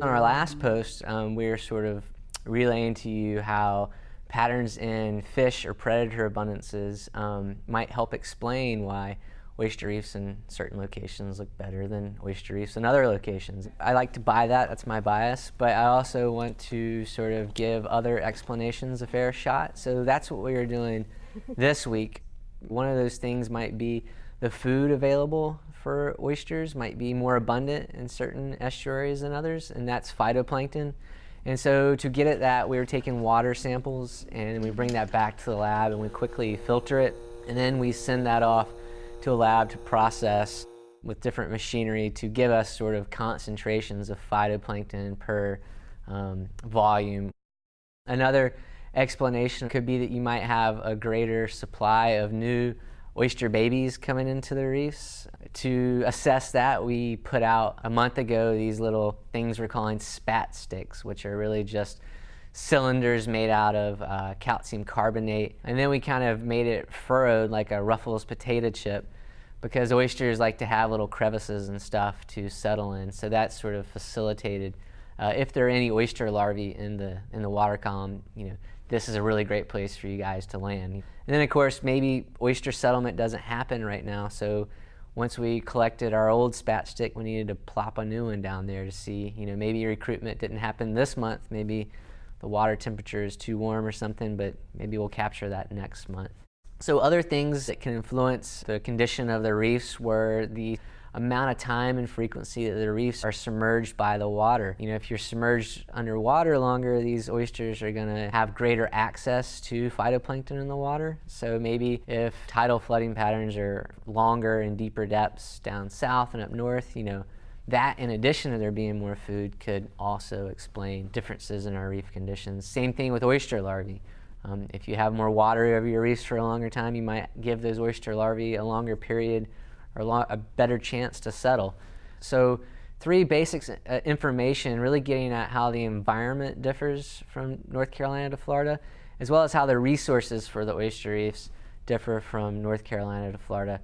On our last post, we were sort of relaying to you how patterns in fish or predator abundances might help explain why oyster reefs in certain locations look better than oyster reefs in other locations. I like to buy that, that's my bias, but I also want to sort of give other explanations a fair shot. So that's what we are doing this week. One of those things might be the food available for oysters might be more abundant in certain estuaries than others, and that's phytoplankton. And so to get at that, we were taking water samples and we bring that back to the lab and we quickly filter it, and then we send that off to a lab to process with different machinery to give us sort of concentrations of phytoplankton per volume. Another explanation could be that you might have a greater supply of new oyster babies coming into the reefs. To assess that, we put out a month ago these little things we're calling spat sticks, which are really just cylinders made out of calcium carbonate. And then we kind of made it furrowed like a Ruffles potato chip, because oysters like to have little crevices and stuff to settle in. So that sort of facilitated, if there are any oyster larvae in the water column, this is a really great place for you guys to land. And then of course, maybe oyster settlement doesn't happen right now, so once we collected our old spat stick, we needed to plop a new one down there to see, maybe recruitment didn't happen this month, maybe the water temperature is too warm or something, but maybe we'll capture that next month. So other things that can influence the condition of the reefs were the amount of time and frequency that the reefs are submerged by the water. If you're submerged underwater longer, these oysters are going to have greater access to phytoplankton in the water. So maybe if tidal flooding patterns are longer and deeper depths down south and up north, that in addition to there being more food could also explain differences in our reef conditions. Same thing with oyster larvae. If you have more water over your reefs for a longer time, you might give those oyster larvae a longer period or a better chance to settle. So 3 basics information really getting at how the environment differs from North Carolina to Florida, as well as how the resources for the oyster reefs differ from North Carolina to Florida.